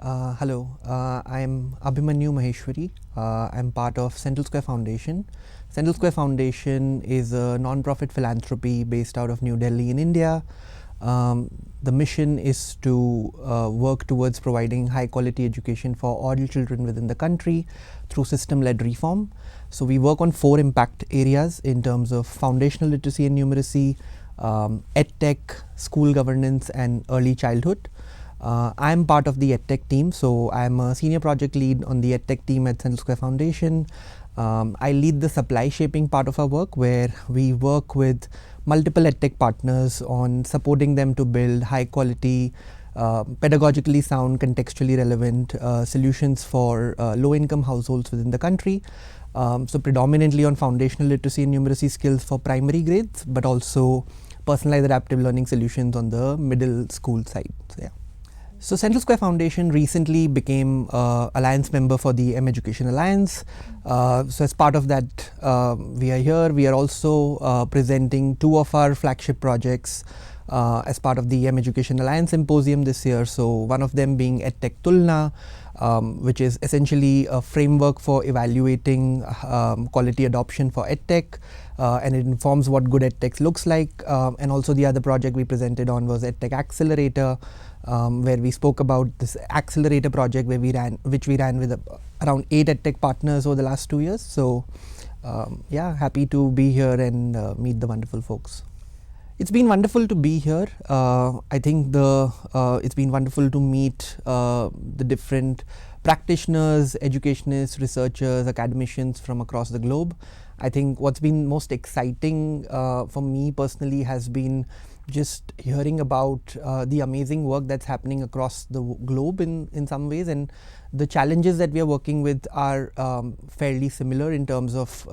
Hello, I'm Abhimanyu Maheshwari. I'm part of Central Square Foundation. Central Square Foundation is a non-profit philanthropy based out of New Delhi in India. The mission is to work towards providing high quality education for all children within the country through system-led reform. So we work on 4 impact areas in terms of foundational literacy and numeracy, EdTech, school governance and early childhood. I'm part of the EdTech team, so I'm a senior project lead on the EdTech team at Central Square Foundation. I lead the supply shaping part of our work, where we work with multiple EdTech partners on supporting them to build high quality, pedagogically sound, contextually relevant solutions for low income households within the country. So predominantly on foundational literacy and numeracy skills for primary grades, but also personalized adaptive learning solutions on the middle school side. So, yeah. So Central Square Foundation recently became Alliance member for the M Education Alliance. So as part of that, we are here. We are also presenting 2 of our flagship projects as part of the M Education Alliance Symposium this year. So one of them being EdTech Tulna, which is essentially a framework for evaluating quality adoption for EdTech. And it informs what good EdTech looks like. And also the other project we presented on was EdTech Accelerator, where we spoke about this accelerator project which we ran with around 8 EdTech partners over the last 2 years. So yeah, happy to be here and meet the wonderful folks. It's been wonderful to be here. I think it's been wonderful to meet the different practitioners, educationists, researchers, academicians from across the globe. I think what's been most exciting for me personally has been just hearing about the amazing work that's happening across the globe in some ways, and the challenges that we are working with are fairly similar in terms of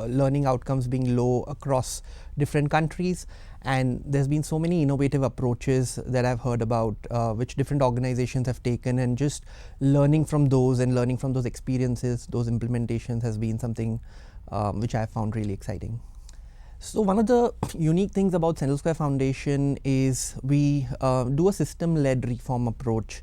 learning outcomes being low across different countries. And there's been so many innovative approaches that I've heard about, which different organizations have taken, and just learning from those and learning from those experiences, those implementations has been something which I have found really exciting. So one of the unique things about Central Square Foundation is we do a system-led reform approach,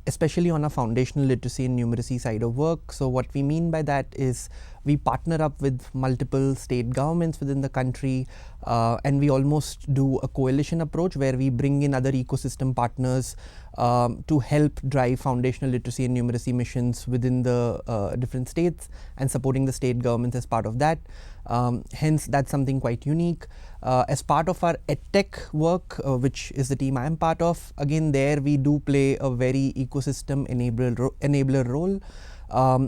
especially on a foundational literacy and numeracy side of work. So what we mean by that is we partner up with multiple state governments within the country, and we almost do a coalition approach where we bring in other ecosystem partners to help drive foundational literacy and numeracy missions within the different states, and supporting the state governments as part of that. Hence, that's something quite unique. As part of our EdTech work, which is the team I am part of, again there we do play a very ecosystem enabler role.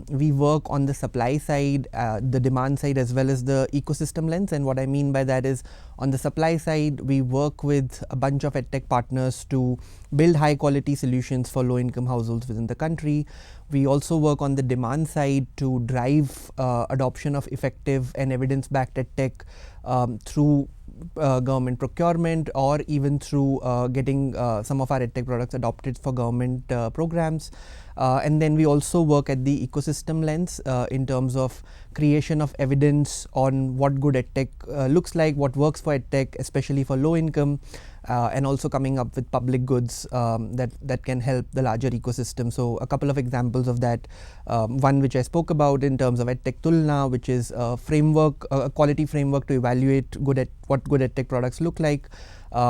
We work on the supply side, the demand side, as well as the ecosystem lens. And what I mean by that is, on the supply side, we work with a bunch of EdTech partners to build high quality solutions for low income households within the country. We also work on the demand side to drive adoption of effective and evidence-backed EdTech through government procurement, or even through getting some of our EdTech products adopted for government programs. And then we also work at the ecosystem lens in terms of creation of evidence on what good EdTech looks like, what works for EdTech, especially for low income, and also coming up with public goods that can help the larger ecosystem. So a couple of examples of that, one which I spoke about in terms of EdTech Tulna, which is a framework, a quality framework to evaluate what good EdTech products look like,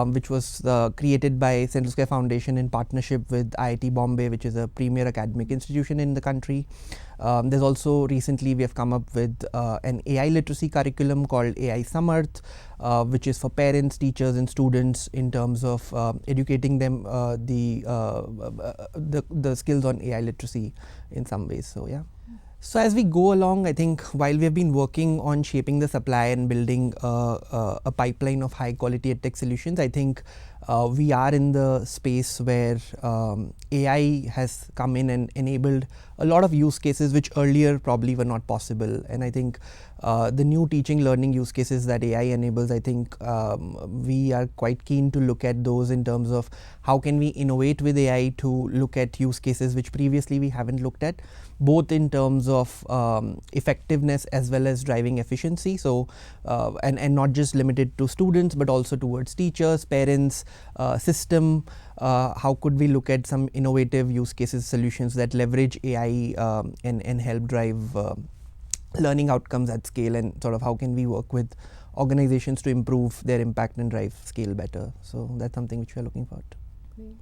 which was created by Central Square Foundation in partnership with IIT Bombay, which is a premier academic institution in the country. There's also recently we have come up with an AI literacy curriculum called AI Samarth, which is for parents, teachers and students in terms of educating them the skills on AI literacy in some ways. So yeah. So as we go along, I think while we have been working on shaping the supply and building a pipeline of high quality EdTech solutions, I think we are in the space where AI has come in and enabled a lot of use cases which earlier probably were not possible. And I think the new teaching learning use cases that AI enables, I think we are quite keen to look at those in terms of how can we innovate with AI to look at use cases which previously we haven't looked at, both in terms of effectiveness as well as driving efficiency. So and not just limited to students, but also towards teachers, parents, system, how could we look at some innovative use cases, solutions that leverage AI and help drive learning outcomes at scale, and sort of how can we work with organizations to improve their impact and drive scale better. So that's something which we are looking forward to. Great.